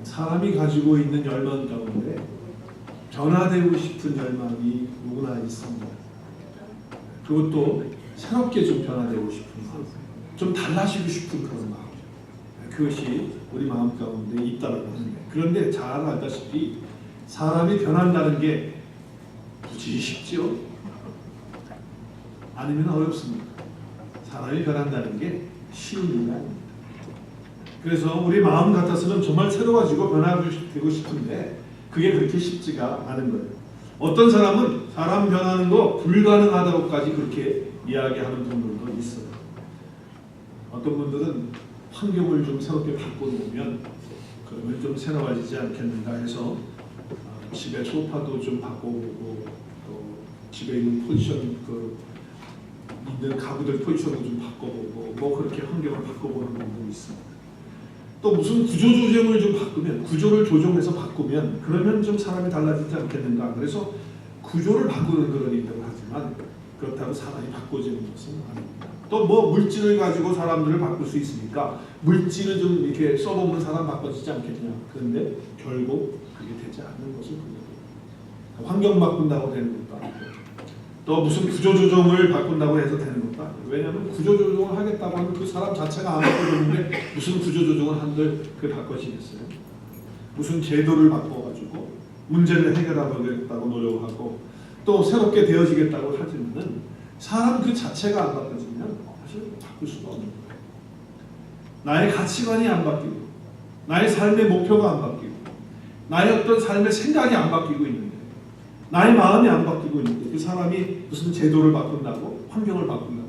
사람이 가지고 있는 열망 가운데 변화되고 싶은 열망이 누구나 있습니다. 그것도 새롭게 좀 변화되고 싶은 마음, 좀 달라지고 싶은 그런 마음, 그것이 우리 마음 가운데 있다라고 하는데, 그런데 잘 알다시피 사람이 변한다는 게 굳이 쉽죠? 아니면 어렵습니다. 사람이 변한다는 게 쉬운 일이 아닙니다. 그래서 우리 마음 같아서는 정말 새로워지고 변화되고 싶은데 그게 그렇게 쉽지가 않은 거예요. 어떤 사람은 사람 변하는 거 불가능하다고까지 그렇게 이야기하는 분들도 있어요. 어떤 분들은 환경을 좀 새롭게 바꿔놓으면 그러면 좀 새로워지지 않겠는가 해서 집에 소파도 좀 바꿔보고 또 집에 있는 포지션 있는 가구들 포지션도 좀 바꿔보고 뭐 그렇게 환경을 바꿔보는 분들이 있습니다. 또 무슨 구조조정을 좀 바꾸면, 구조를 조정해서 바꾸면 그러면 좀 사람이 달라지지 않겠는가. 그래서 구조를 바꾸는 그런 일들을 하지만 그렇다고 사람이 바꿔지는 것은 아닙니다. 또 뭐 물질을 가지고 사람들을 바꿀 수 있으니까 물질을 좀 이렇게 써보면 사람 바꿔지지 않겠냐. 그런데 결국 그게 되지 않는 것을 분명히 환경 바꾼다고 되는 것도 아니고 또 무슨 구조조정을 바꾼다고 해서 되는 것도 아니고, 왜냐하면 구조조정을 하겠다고 하면 그 사람 자체가 안 바꿔주는데 무슨 구조조정을 한들 그게 바꿔지겠어요? 무슨 제도를 바꿔가지고 문제를 해결하겠다고 노력하고 또 새롭게 되어지겠다고 하지만은 사람 그 자체가 안 바꿔지면 사실 바꿀 수가 없는 거예요. 나의 가치관이 안 바뀌고 나의 삶의 목표가 안 바뀌고 나의 어떤 삶의 생각이 안 바뀌고 있는데 나의 마음이 안 바뀌고 있는데 그 사람이 무슨 제도를 바꾼다고 환경을 바꾼다고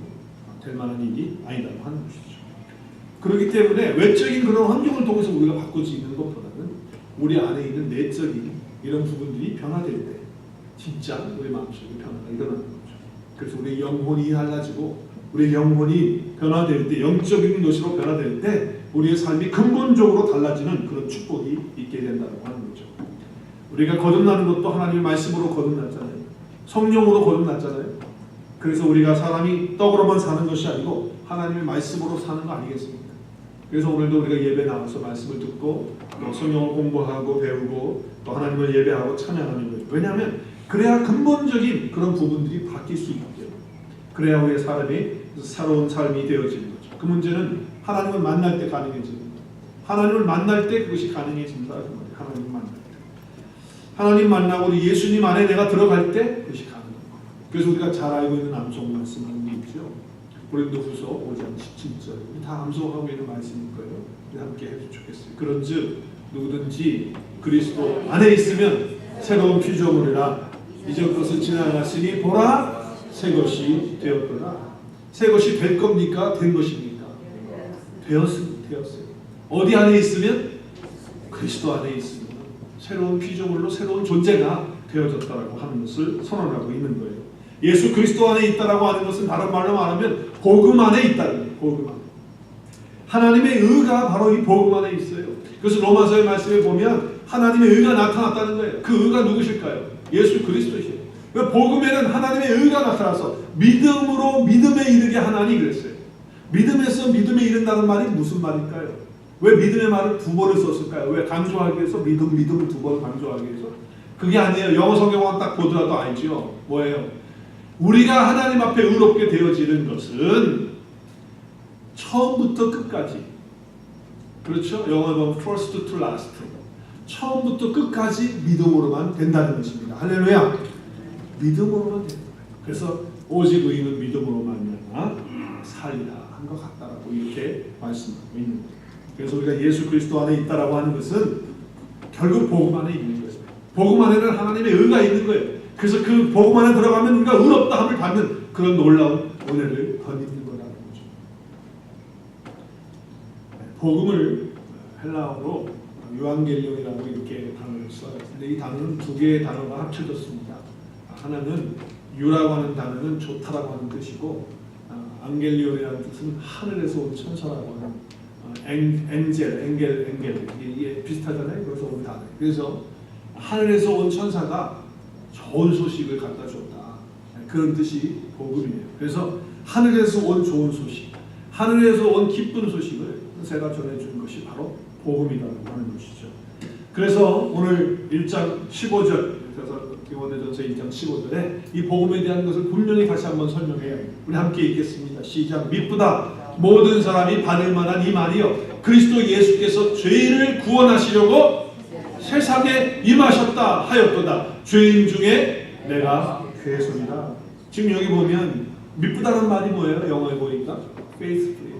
될 만한 일이 아니라고 하는 것이죠. 그렇기 때문에 외적인 그런 환경을 통해서 우리가 바꿔지는 것보다는 우리 안에 있는 내적인 이런 부분들이 변화될 때 진짜 우리 마음속에 변화가 일어나는 거죠. 그래서 우리 영혼이 달라지고 우리 영혼이 변화될 때, 영적인 것으로 변화될 때 우리의 삶이 근본적으로 달라지는 그런 축복이 있게 된다고 하는 거죠. 우리가 거듭나는 것도 하나님의 말씀으로 거듭났잖아요. 성령으로 거듭났잖아요. 그래서 우리가 사람이 떡으로만 사는 것이 아니고 하나님의 말씀으로 사는 거 아니겠습니까? 그래서 오늘도 우리가 예배 나와서 말씀을 듣고 또 성경을 공부하고 배우고 또 하나님을 예배하고 찬양하는 거예요. 왜냐하면 그래야 근본적인 그런 부분들이 바뀔 수 있기 때문에, 그래야 우리의 사람이 새로운 삶이 되어지는 거죠. 그 문제는 하나님을 만날 때 가능해지는 거예요. 하나님을 만날 때 그것이 가능해진다. 하나님을 만날 때. 하나님 만나고 우리 예수님 안에 내가 들어갈 때 그것이 가능한 거예요. 그래서 우리가 잘 알고 있는 암송 말씀하는 게 있죠. 고린도후서 5장 17절. 다 암송하고 있는 말씀일 거예요. 우리 함께 해도 좋겠어요. 그런즉 누구든지 그리스도 안에 있으면 새로운 피조물이라 이전 것은 지나갔으니 보라 새 것이 되었구나. 새 것이 될 겁니까? 된 것입니까? 되었습니다. 되었어요. 어디 안에 있으면? 그리스도 안에 있으면 새로운 피조물로 새로운 존재가 되어졌다라고 하는 것을 선언하고 있는 거예요. 예수 그리스도 안에 있다라고 하는 것은 다른 말로 말하면 복음 안에 있다는 거예요. 복음 안에. 하나님의 의가 바로 이 복음 안에 있어요. 그래서 로마서의 말씀에 보면 하나님의 의가 나타났다는 거예요. 그 의가 누구실까요? 예수 그리스도시에요. 복음에는 하나님의 의가 나타나서 믿음으로 믿음에 이르게 하나니 그랬어요. 믿음에서 믿음에 이른다는 말이 무슨 말일까요? 왜 믿음의 말을 두 번을 썼을까요? 왜 강조하기 위해서 믿음을 두 번 강조하기 위해서? 그게 아니에요. 영어 성경만 딱 보더라도 알죠. 뭐예요? 우리가 하나님 앞에 의롭게 되어지는 것은 처음부터 끝까지, 그렇죠? 영어로 보면 first to last, 처음부터 끝까지 믿음으로만 된다는 것입니다. 할렐루야! 믿음으로만 된다. 그래서 오직 의인은 믿음으로 말미암아 살리라 한 것 같다라고 이렇게 말씀하고 있는 거예요. 그래서 우리가 예수 그리스도 안에 있다라고 하는 것은 결국 복음 안에 있는 거예요. 복음 안에는 하나님의 의가 있는 거예요. 그래서 그 복음 안에 들어가면 우리가 의롭다함을 받는 그런 놀라운 은혜를 거두는 거라는 거죠. 복음을 헬라어로 유앙겔리온이라고 이렇게 단어를 써요. 근데 이 단어는 두 개의 단어가 합쳐졌습니다. 하나는 유라고 하는 단어는 좋다라고 하는 뜻이고, 앙겔리온이라는 뜻은 하늘에서 온 천사라고 하는 엔겔 이게 비슷하잖아요. 그래서 온 단어. 그래서 하늘에서 온 천사가 좋은 소식을 갖다 줬다. 그런 뜻이 복음이에요. 그래서 하늘에서 온 좋은 소식, 하늘에서 온 기쁜 소식을 모세가 전해준 것이 바로 복음이라고 하는 것이죠. 그래서 오늘 1장 15절, 그래서 디모데전서 1장 15절에 이 복음에 대한 것을 분명히 다시 한번 설명해요. 우리 함께 읽겠습니다. 시작. 미쁘다 모든 사람이 받을 만한 이 말이요 그리스도 예수께서 죄인을 구원하시려고 세상에 임하셨다 하였도다. 죄인 중에 내가 괴손이다. 지금 여기 보면 미쁘다는 말이 뭐예요? 영어에 보니까 faithful,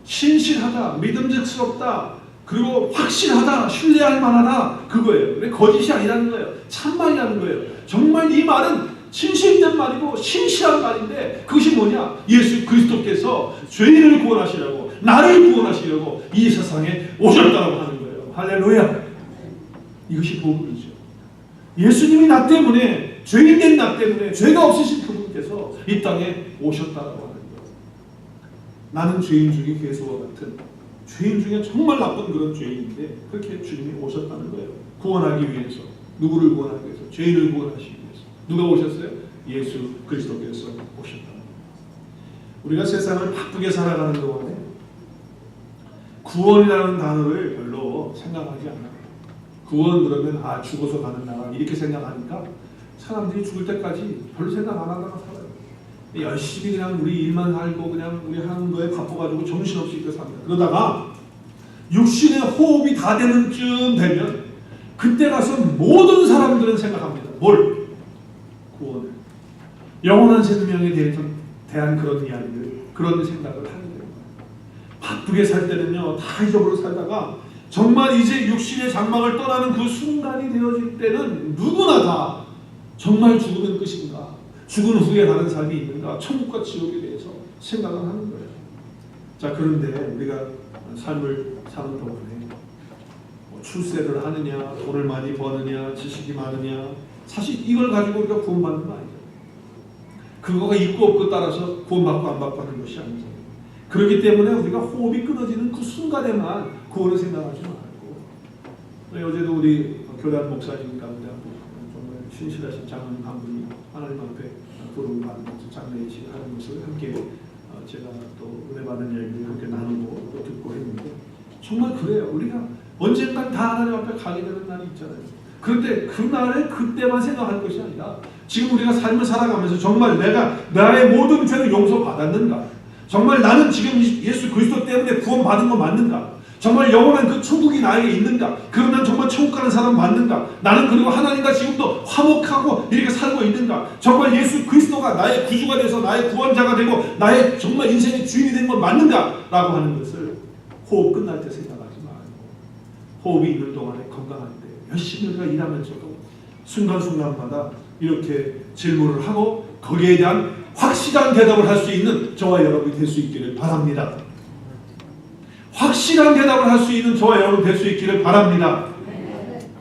신실하다, 믿음직스럽다, 그리고 확실하다, 신뢰할 만하다, 그거예요. 근데 거짓이 아니라는 거예요. 참말이라는 거예요. 정말 이 말은 진실된 말이고 신실한 말인데 그것이 뭐냐? 예수 그리스도께서 죄인을 구원하시려고, 나를 구원하시려고 이 세상에 오셨다고 하는 거예요. 할렐루야. 이것이 복음이죠. 예수님이 나 때문에, 죄인된 나 때문에, 죄가 없으신 그분께서 이 땅에 오셨다고 하는 거예요. 나는 죄인 중에 괴수와 같은, 죄인 중에 정말 나쁜 그런 죄인인데 그렇게 주님이 오셨다는 거예요. 구원하기 위해서. 누구를 구원하기 위해서? 죄인을 구원하시기 위해서. 누가 오셨어요? 예수 그리스도께서 오셨다. 우리가 세상을 바쁘게 살아가는 동안에 구원이라는 단어를 별로 생각하지 않아요. 구원 그러면 죽어서 가는 나라 이렇게 생각하니까 사람들이 죽을 때까지 별로 생각 안 하다가 살아요. 열심히 그냥 우리 일만 살고 그냥 우리 하는 거에 바빠가지고 정신없이 이렇게 삽니다. 그러다가 육신의 호흡이 다 되는 쯤 되면 그때 가서 모든 사람들은 생각합니다. 뭘? 구원을. 영원한 생명에 대한 그런 이야기를, 그런 생각을 하게 됩니다. 바쁘게 살 때는요 다 잊어버려 살다가 정말 이제 육신의 장막을 떠나는 그 순간이 되어질 때는 누구나 다 정말 죽으면 끝인가, 죽은 후에 다른 삶이 있는가, 천국과 지옥에 대해서 생각을 하는 거예요. 자, 그런데 우리가 삶을 사는 동안에 출세를 하느냐, 돈을 많이 버느냐, 지식이 많으냐, 사실 이걸 가지고 우리가 구원받는 거 아니죠. 그거가 있고 없고 따라서 구원받고 안 받고 하는 것이 아니죠. 그렇기 때문에 우리가 호흡이 끊어지는 그 순간에만 구원을 생각하지 말고, 어제도 우리 교단 목사님 가운데 정말 신실하신 장로님 한 분이 하나님 앞에 부름을 받는 장례식 하는 것을 함께 제가 또 은혜 받은 얘기를 함께 나누고 또 듣고 했는데 정말 그래요. 우리가 언젠간 다 하나님 앞에 가게 되는 날이 있잖아요. 그런데 그 날에 그때만 생각할 것이 아니라 지금 우리가 삶을 살아가면서 정말 내가 나의 모든 죄를 용서받았는가? 정말 나는 지금 예수 그리스도 때문에 구원받은 거 맞는가? 정말 영원한 그 천국이 나에게 있는가? 그럼 난 정말 천국 가는 사람 맞는가? 나는 그리고 하나님과 지금도 화목하고 이렇게 살고 있는가? 정말 예수 그리스도가 나의 구주가 돼서 나의 구원자가 되고 나의 정말 인생의 주인이 된 건 맞는가? 라고 하는 것을 호흡 끝날 때 생각하지 말고 호흡이 있는 동안에 건강할 때 열심히 우리가 일하면서도 순간순간마다 이렇게 질문을 하고 거기에 대한 확실한 대답을 할 수 있는 저와 여러분이 될 수 있기를 바랍니다. 확실한 대답을 할 수 있는 저와 여러분 될 수 있기를 바랍니다.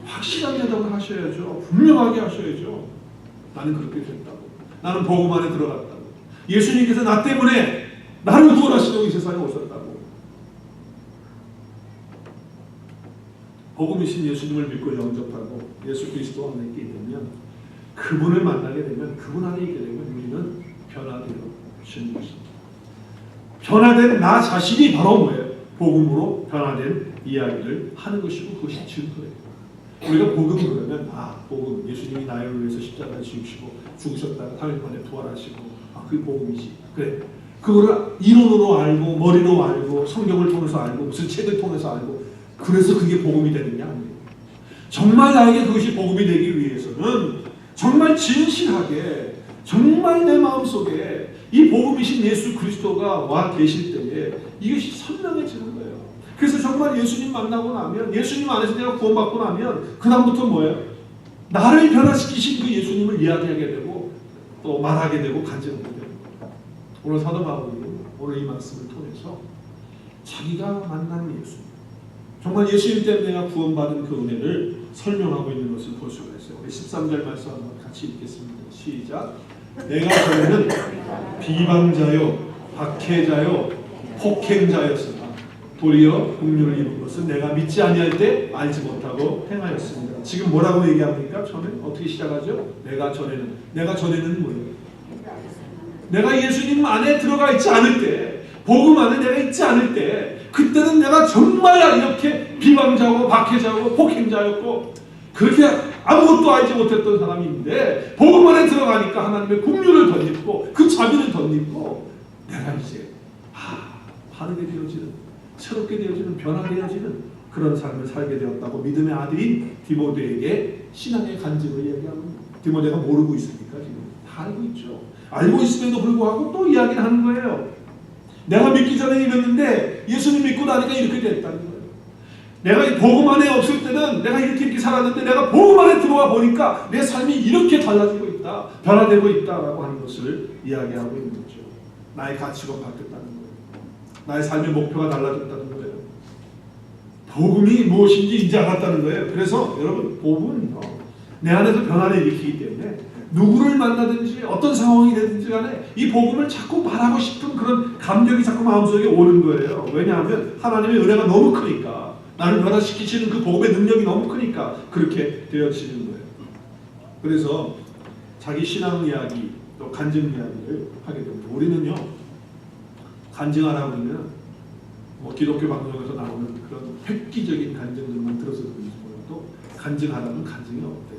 확실한 대답을 하셔야죠. 분명하게 하셔야죠. 나는 그렇게 됐다고. 나는 복음 안에 들어갔다고. 예수님께서 나 때문에 나를 구원하시려고 이 세상에 오셨다고. 복음이신 예수님을 믿고 영접하고 예수 그리스도 안에 있게 되면, 그분을 만나게 되면, 그분 안에 있게 되면 우리는 변화되어지는 것입니다. 변화된 나 자신이 바로 뭐예요? 복음으로 변화된 이야기를 하는 것이고 그것이 증거예요. 우리가 복음 그러면 복음, 예수님이 나를 위해서 십자가에 죽으시고 죽으셨다가 3일 만에 부활하시고 그게 복음이지. 그래. 그거를 이론으로 알고 머리로 알고 성경을 통해서 알고 무슨 책을 통해서 알고 그래서 그게 복음이 되는 게 아니에요. 정말 나에게 그것이 복음이 되기 위해서는 정말 진실하게 정말 내 마음속에 이 복음이신 예수 그리스도가 와 계실 때에 이것이 선명해지는 거예요. 그래서 정말 예수님 만나고 나면, 예수님 안에서 내가 구원받고 나면 그 다음부터 뭐예요? 나를 변화시키신 그 예수님을 이야기하게 되고 또 말하게 되고 간증하게 되는 거예요. 오늘 사도 바울이 오늘 이 말씀을 통해서 자기가 만난 예수님, 정말 예수님 때문에 내가 구원받은 그 은혜를 설명하고 있는 것을 볼 수가 있어요. 우리 13절 말씀 한번 같이 읽겠습니다. 시작. 내가 전에는 비방자요, 박해자요, 폭행자였으나 도리어 긍휼을 입은 것은 내가 믿지 아니할 때 알지 못하고 행하였습니다. 지금 뭐라고 얘기합니까? 처음에 어떻게 시작하죠? 내가 전에는 뭐예요? 내가 예수님 안에 들어가 있지 않을 때, 복음 안에 내가 있지 않을 때, 그때는 내가 정말 이렇게 비방자고 박해자고 폭행자였고 그렇게 아무것도 알지 못했던 사람인데 복음 안에 들어가니까 하나님의 긍휼을 덧입고 그 자비를 덧입고 내가 이제 바르게 되어지는, 새롭게 되어지는, 변화되어지는 그런 삶을 살게 되었다고 믿음의 아들인 디모데에게 신앙의 간증을 이야기하는. 디모데가 모르고 있습니까? 지금 다 알고 있죠. 알고 있음에도 불구하고 또 이야기를 하는 거예요. 내가 믿기 전에 이랬는데 예수님 믿고 나니까 이렇게 됐다는 거예요. 내가 이 복음 안에 없을 때는 내가 이렇게 살았는데 내가 복음 안에 들어와 보니까 내 삶이 이렇게 달라지고 있다, 변화되고 있다라고 하는 것을 이야기하고 있는 거죠. 나의 가치가 바뀌었다는 거예요. 나의 삶의 목표가 달라졌다는 거예요. 복음이 무엇인지 이제 알았다는 거예요. 그래서 여러분, 복음은요, 내 안에서 변화를 일으키기 때문에 누구를 만나든지 어떤 상황이 되든지 간에 이 복음을 자꾸 말하고 싶은 그런 감정이 자꾸 마음속에 오는 거예요. 왜냐하면 하나님의 은혜가 너무 크니까, 나를 변화시키시는 그 복음의 능력이 너무 크니까 그렇게 되어지는 거예요. 그래서 자기 신앙 이야기 또 간증 이야기를 하게 됩니다. 우리는요, 간증하라고 하면 뭐 기독교 방송에서 나오는 그런 획기적인 간증들만 들어서 그런지 몰라도 간증하라는 간증이 없대요.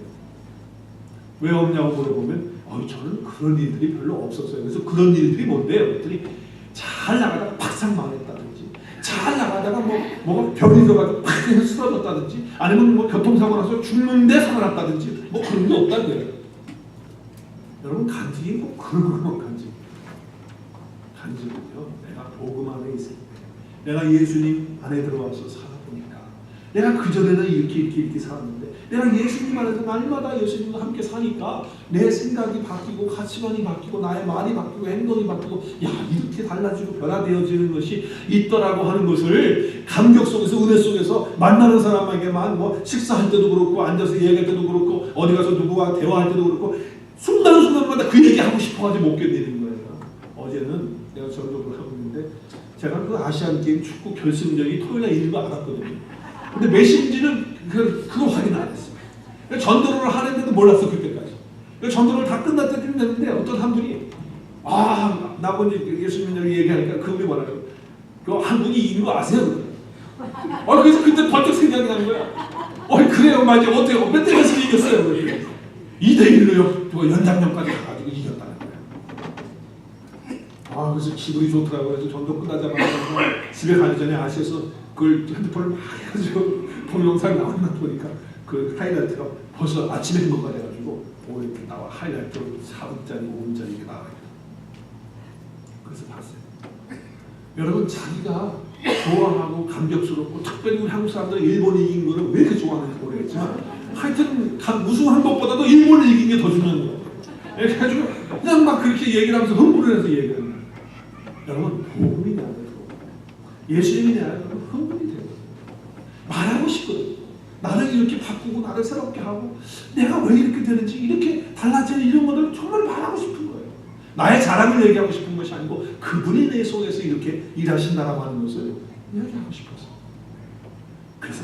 왜 없냐고 물어보면 저는 그런 일들이 별로 없었어요. 그래서 그런 일들이 뭔데요? 그랬더니 잘 나가다가 팍상 망했다든지, 잘 나가다가 뭐가 별이 들어가지고 팍 해서 쓰러졌다든지, 아니면 뭐 교통사고 나서 죽는데 살아났다든지 뭐 그런 게 없다는 거예요. 여러분, 간증이 뭐 그런 거 간증. 간증은요, 내가 복음 안에 있을 때, 내가 예수님 안에 들어와서 살아보니까, 내가 그전에는 이렇게 살았는데 내가 예수님 안에서 날마다 예수님과 함께 사니까 내 생각이 바뀌고 가치관이 바뀌고 나의 말이 바뀌고 행동이 바뀌고, 이렇게 달라지고 변화되어지는 것이 있더라고 하는 것을 감격 속에서, 은혜 속에서 만나는 사람에게만, 뭐 식사할 때도 그렇고 앉아서 얘기할 때도 그렇고 어디 가서 누구와 대화할 때도 그렇고 순간순간마다 그 얘기하고 싶어가지고 못 견디는 거예요. 어제는 내가 전적으로 하고 있는데 제가 그 아시안게임 축구 결승전이 토요일에 있는 거 알았거든요. 근데 메신지는 그거 확인 안 했어요. 전도를 하는데도 몰랐어, 그때까지. 전도를 다 끝났다 됐는데 어떤 한 분이 나머지 예수님을 얘기하니까 그분이 뭐라고, 그 한국이 이긴 거 아세요? 그래서 그때 번쩍 생각이 나는 거야. 그래요, 맞아. 어때요? 몇 대 몇으로 이겼어요? 2대1로요. 연장전까지 가가지고 이겼다는 거야. 그래서 기분이 좋더라고요. 그래서 전도 끝나자마자 집에 가기 전에 아시아에서 그걸 핸드폰을 막 해가지고 동영상 나왔나 보니까 그 하이라이트가 벌써 아침에 된 것까지 해가지고 이렇게 나와. 하이라이트 4분짜리, 5분짜리 이렇게 나와요. 그래서 봤어요. 여러분, 자기가 좋아하고 감격스럽고, 특별히 우리 한국 사람들은 일본이 이긴 거를 왜 이렇게 좋아하는지 모르겠지만 하여튼 우승한 것보다도 일본이 이긴 게 더 중요한 거예요. 이렇게 해가지고 그냥 막 그렇게 얘기를 하면서 흥분을 해서 얘기를 해요. 여러분, 복음이 내 안에 들어오고 예수님이 내 안에 들어오면 흥분이 돼요. 말하고 싶거든요. 나를 이렇게 바꾸고 나를 새롭게 하고 내가 왜 이렇게 되는지, 이렇게 달라지는 이런 것들을 정말 말하고 싶은 거예요. 나의 자랑을 얘기하고 싶은 것이 아니고 그분이 내 속에서 이렇게 일하신다라고 하는 것을 이야기하고 싶어서. 그래서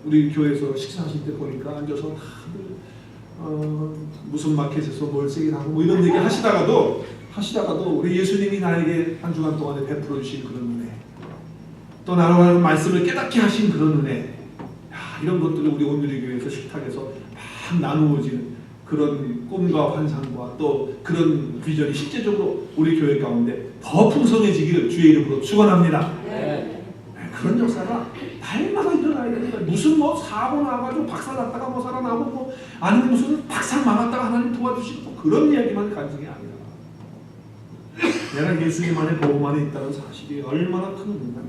우리 교회에서 식사하실 때 보니까 앉아서 다들 무슨 마켓에서 뭘 세일하고 뭐 이런 얘기 하시다가도 우리 예수님이 나에게 한 주간 동안에 베풀어 주신 그런 은혜, 또 나로 하는 말씀을 깨닫게 하신 그런 은혜, 이런 것들을 우리 온누리 교회에서 식탁에서 막 나누어지는 그런 꿈과 환상과 또 그런 비전이 실제적으로 우리 교회 가운데 더 풍성해지기를 주의 이름으로 축원합니다. 그런 역사가 날마다 일어나야 됩니다. 무슨 사고 나가지고 박살 났다가 살아나고 아니면 무슨 박살 망했다가 하나님 도와주시고 그런 이야기만 간증이 아니라 내가 예수님 안에 복음 안에 있다는 사실이 얼마나 큰 은혜인가.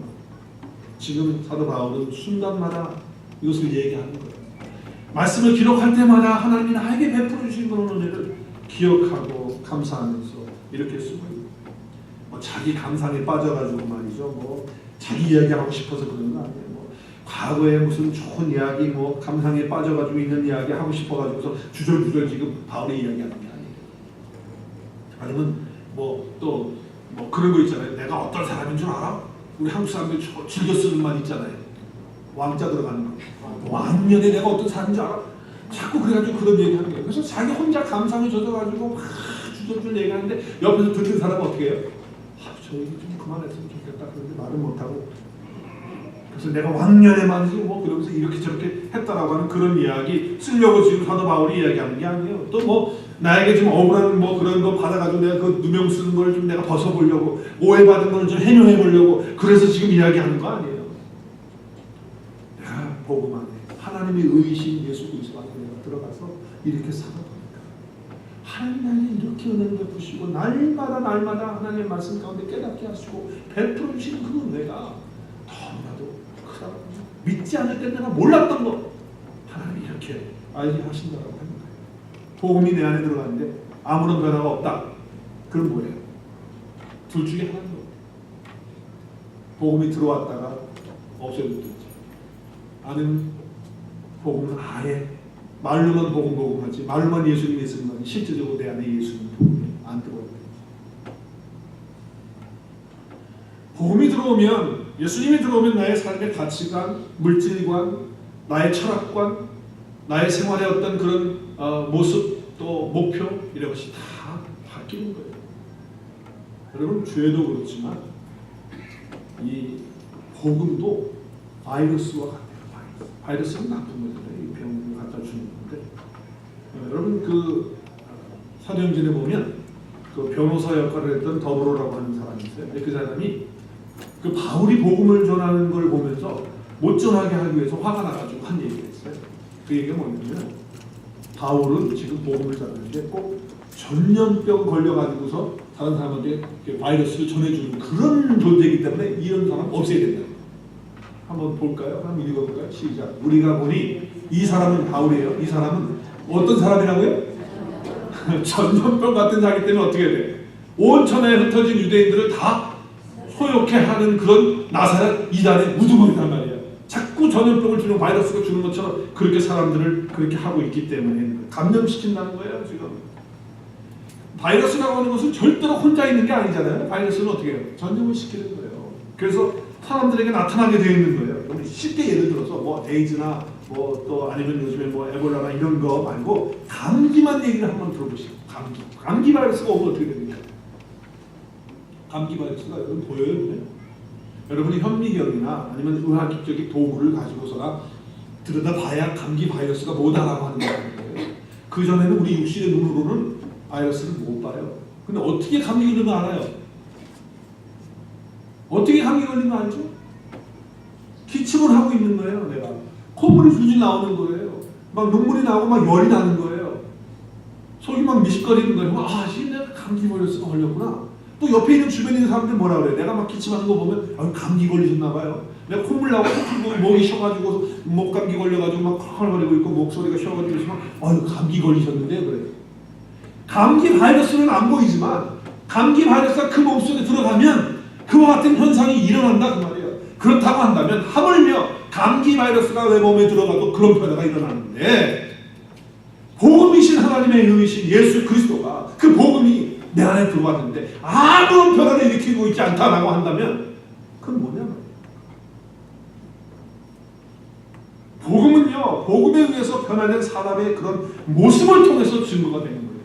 지금 사도 바울은 순간마다 이것을 얘기하는 거예요. 말씀을 기록할 때마다 하나님이 나에게 베풀어 주신 그런 은혜를 기억하고 감사하면서 이렇게 쓰고 있는, 자기 감상에 빠져가지고 말이죠. 자기 이야기하고 싶어서 그런 거 아니에요. 과거에 무슨 좋은 이야기, 감상에 빠져가지고 있는 이야기 하고 싶어가지고서 주절주절 지금 바울이 이야기하는 게 아니에요. 아니면 또 그런 거 있잖아요. 내가 어떤 사람인 줄 알아? 우리 한국 사람들 즐겨 쓰는 말 있잖아요. 왕자 들어가는 거. 왕년에 내가 어떤 사람인 줄 알아? 자꾸 그래가지고 그런 얘기하는 거예요. 그래서 자기 혼자 감상에 젖어가지고 막 주절주절 얘기하는데 옆에서 듣는 사람은 어떻게 해요? 저 얘기 좀 그만했으면 좋겠다. 그런데 말을 못하고 그래서 내가 왕년에 말이지 뭐 그러면서 이렇게 저렇게 했다라고 하는 그런 이야기 쓰려고 지금 사도 바울이 이야기하는 게 아니에요. 또 뭐 나에게 좀 억울한 뭐 그런 거 받아가지고 내가 그 누명 쓰는 걸 좀 내가 벗어보려고 오해받은 걸 좀 해명해 보려고 그래서 지금 이야기하는 거 아니에요. 내가 복음 안에 하나님의 의이신 예수 그리스도 안에 내가 들어가서 이렇게 살아갑니다. 하나님 나에게 이렇게 은혜를 베푸시고 날마다 하나님의 말씀 가운데 깨닫게 하시고 베풀어 주시는 그 은혜가 너무나도 크다. 믿지 않을 때 내가 몰랐던 거 하나님이 이렇게 알게 하신다고 하는 거예요. 복음이 내 안에 들어가는데 아무런 변화가 없다. 그럼 뭐예요? 둘 중에 하나인 거예요. 복음이 들어왔다가 없어졌든지 아니면 복음은 아예 말로만 복음하지 말로만 예수님 하지 실제적으로 내 안에 예수님 복음이 안 들어와요. 복음이 들어오면 예수님이 들어오면 나의 삶의 가치관, 물질관, 나의 철학관, 나의 생활의 어떤 그런 모습 또 목표 이런 것이 다 바뀌는 거예요. 여러분 죄도 그렇지만 이 복음도 바이러스와 같아요. 바이러스는 나쁜 거잖아요. 이 병을 갖다 주는 건데 여러분 그 사도행전에 보면 그 변호사 역할을 했던 더브로라고 하는 사람이 있어요. 그 사람이 그 바울이 복음을 전하는 걸 보면서 못 전하게 하기 위해서 화가 나가지고 한 얘기가 있어요. 그 얘기가 뭐냐면 바울은 지금 복음을 전하는데 꼭 전염병 걸려가지고서 다른 사람한테 바이러스를 전해주는 그런 존재이기 때문에 이런 사람 없애야 된다. 한번 볼까요? 한번 읽어볼까요? 시작. 우리가 보니 이 사람은 바울이에요. 이 사람은 어떤 사람이라고요? 전염병 같은 자기 때문에 어떻게 해야 돼? 온 천하에 흩어진 유대인들을 다 소욕해 하는 그런 나사렛 이단의 우두머리란 말이에요. 자꾸 전염병을 주는 바이러스가 주는 것처럼 그렇게 사람들을 그렇게 하고 있기 때문에 감염시킨다는 거예요. 지금 바이러스라고 하는 것은 절대로 혼자 있는 게 아니잖아요. 바이러스는 어떻게 해요? 전염을 시키는 거예요. 그래서 사람들에게 나타나게 되어 있는 거예요. 우리 쉽게 예를 들어서 뭐 에이즈나 뭐 또 아니면 요즘에 뭐 에볼라나 이런 거 말고 감기만 얘기를 한번 들어보시죠. 감기 바이러스가 오면 어떻게 됩니까? 감기 바이러스가 여러분 보여요? 그래? 여러분이 현미경이나 아니면 의학적인 도구를 가지고서나 들여다봐야 감기 바이러스가 뭐다라고 하는 거예요. 그 전에는 우리 육신의 눈으로는 바이러스를 못 봐요. 근데 어떻게 감기 걸리는 거 알아요? 어떻게 감기 걸리는 거 알죠? 기침을 하고 있는 거예요. 내가 콧물이 줄줄 나오는 거예요. 막 눈물이 나오고 막 열이 나는 거예요. 속이 막 미식거리는 거예요. 아, 내가 감기 바이러스가 걸렸구나. 또 옆에 있는 주변에 있는 사람들 뭐라 그래요? 내가 막 기침하는 거 보면 감기 걸리셨나 봐요. 내가 콧물 나고 목이 쉬어가지고 목감기 걸려가지고 막 컬컬거리고 있고 목소리가 쉬어가지고 있으면 감기 걸리셨는데 그래. 감기 바이러스는 안 보이지만 감기 바이러스가 그 몸속에 들어가면 그와 같은 현상이 일어난다 그 말이에요. 그렇다고 한다면 하물며 감기 바이러스가 내 몸에 들어가도 그런 변화가 일어나는데 복음이신 하나님의 의이신 예수 그리스도가 그 복음이 내 안에 들어왔는데 아무런 변화를 일으키고 있지 않다라고 한다면 그건 뭐냐? 복음은요, 복음에 의해서 변화된 사람의 그런 모습을 통해서 증거가 되는 거예요.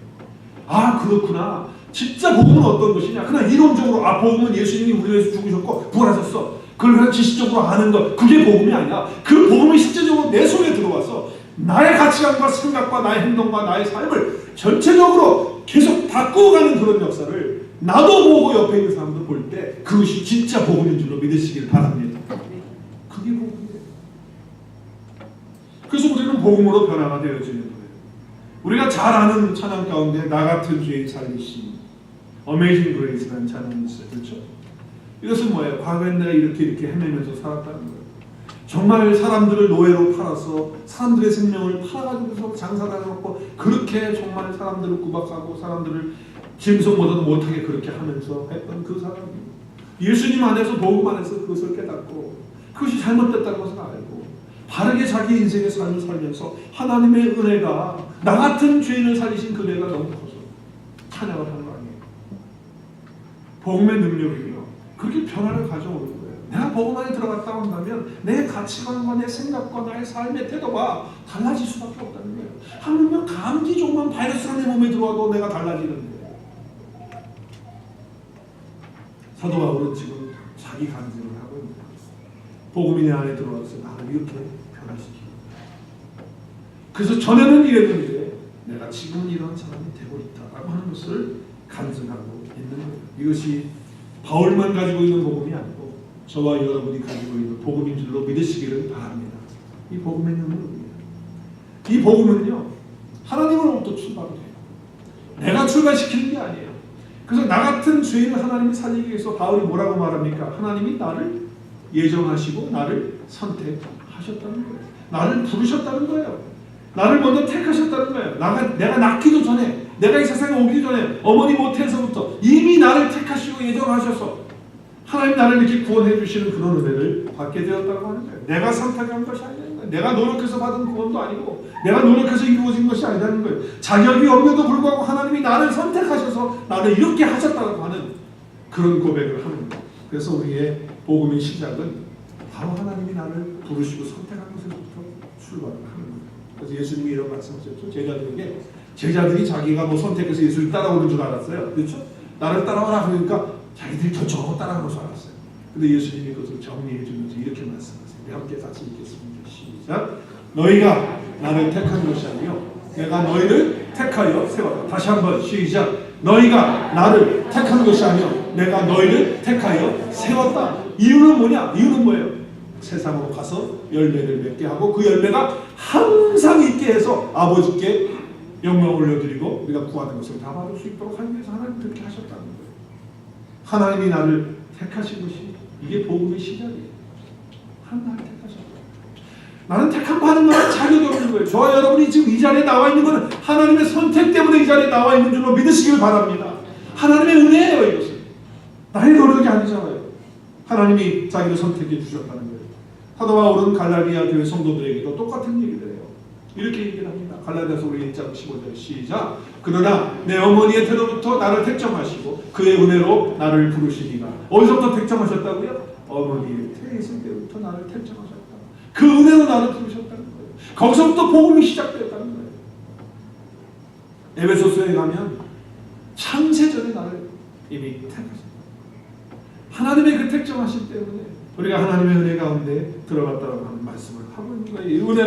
아, 그렇구나. 진짜 복음은 어떤 것이냐? 그냥 이론적으로 복음은 예수님이 우리 위해서 죽으셨고 부활하셨어. 그걸 그냥 지식적으로 아는 것, 그게 복음이 아니라 그 복음이 실제적으로 내 속에 들어와서 나의 가치관과 생각과 나의 행동과 나의 삶을 전체적으로 계속 바꾸어가는 그런 역사를 나도 보고 옆에 있는 사람도 볼 때 그것이 진짜 복음인 줄로 믿으시길 바랍니다. 그게 복음이에요. 그래서 우리는 복음으로 변화가 되어지는 거예요. 우리가 잘 아는 찬양 가운데 나 같은 죄인 살리심, Amazing Grace라는 찬양이 있어요. 그렇죠? 이것은 뭐예요? 과거에 내가 이렇게 헤매면서 살았다는 거예요. 정말 사람들을 노예로 팔아서 사람들의 생명을 팔아가지고서 장사를 해놓고 그렇게 정말 사람들을 구박하고 사람들을 짐승보다도 못하게 그렇게 하면서 했던 그 사람이 예수님 안에서 복음 안에서 그것을 깨닫고 그것이 잘못됐다는 것을 알고 바르게 자기 인생의 삶을 살면서 하나님의 은혜가 나 같은 죄인을 살리신 그 은혜가 너무 커서 찬양을 하는 거 아니에요. 복음의 능력이요. 그렇게 변화를 가져오는 거예요. 내가 복음 안에 들어갔다 한다면 내 가치관과 내 생각과 나의 삶의 태도가 달라질 수밖에 없다는 거예요. 하물며 감기 조그만 바이러스가 내 몸에 들어와도 내가 달라지는 거예요. 사도 바울은 지금 자기 간증을 하고 있는 거예요. 복음이 내 안에 들어와서 나를 이렇게 변화시키고, 그래서 전에는 이랬는데 내가 지금 이런 사람이 되고 있다라고 하는 것을 간증하고 있는 거예요. 이것이 바울만 가지고 있는 복음이 아니고 저와 여러분이 가지고 있는 복음인 줄로 믿으시기를 바랍니다. 이 복음의 능력이에요. 이 복음은요, 하나님으로부터 출발해요. 내가 출발시키는 게 아니에요. 그래서 나 같은 죄인을 하나님이 살리기 위해서 바울이 뭐라고 말합니까? 하나님이 나를 예정하시고 나를 선택하셨다는 거예요. 나를 부르셨다는 거예요. 나를 먼저 택하셨다는 거예요. 내가 낳기도 전에, 내가 이 세상에 오기 전에 어머니 모태에서부터 이미 나를 택하시고 예정하셔서 하나님 나를 이렇게 구원해 주시는 그런 은혜를 받게 되었다고 하는 거예요. 내가 선택한 것이 아니라는 거예요. 내가 노력해서 받은 구원도 아니고 내가 노력해서 이루어진 것이 아니라는 거예요. 자격이 없는데도 불구하고 하나님이 나를 선택하셔서 나를 이렇게 하셨다고 하는 그런 고백을 하는 거예요. 그래서 우리의 복음의 시작은 바로 하나님이 나를 부르시고 선택한 것에서부터 출발을 하는 거예요. 그래서 예수님이 이런 말씀하셨죠. 제자들에게, 제자들이 자기가 뭐 선택해서 예수를 따라오는 줄 알았어요. 그렇죠? 나를 따라와라 그러니까 자기들이 저쪽으로 따라가는 줄 알았어요. 근데 예수님이 그것을 정리해 주면서 이렇게 말씀하세요. 우리 함께 같이 읽겠습니다. 시작. 너희가 나를 택한 것이 아니요 내가 너희를 택하여 세웠다. 다시 한번 시작. 너희가 나를 택한 것이 아니요 내가 너희를 택하여 세웠다. 이유는 뭐냐? 이유는 뭐예요? 세상으로 가서 열매를 맺게 하고 그 열매가 항상 있게 해서 아버지께 영광을 올려드리고 우리가 구하는 것을 다 받을 수 있도록 하기 위해서 하나님 그렇게 하셨다는 거예요. 하나님이 나를 택하신 것이 이게 복음의 시작이에요. 하나님 나를 택하셨다. 나는 택함 받은 거는 자격이 없는 거예요. 저와 여러분이 지금 이 자리에 나와 있는 것은 하나님의 선택 때문에 이 자리에 나와 있는 줄로 믿으시길 바랍니다. 하나님의 은혜예요. 이것은 나의 노력이 아니잖아요. 하나님이 자기를 선택해 주셨다는 거예요. 사도 바울은 갈라디아 교회 성도들에게도 똑같은 얘기를 해요. 이렇게 얘기를 합니다. 갈라디아서 우리 1장 15절 시작. 그러나 내 어머니의 태로부터 나를 택정하시고 그의 은혜로 나를 부르시니가. 어디서부터 택정하셨다고요? 어머니의 태에 있을 때부터 나를 택정하셨다. 그 은혜로 나를 부르셨다는 거예요. 거기서부터 복음이 시작되었다는 거예요. 에베소서에 가면 창세전에 나를 이미 택하셨다. 하나님의 그 택정하심 때문에 우리가 하나님의 은혜 가운데 들어갔다고 하는 말씀을 하고 있는 거예요. 이 은혜는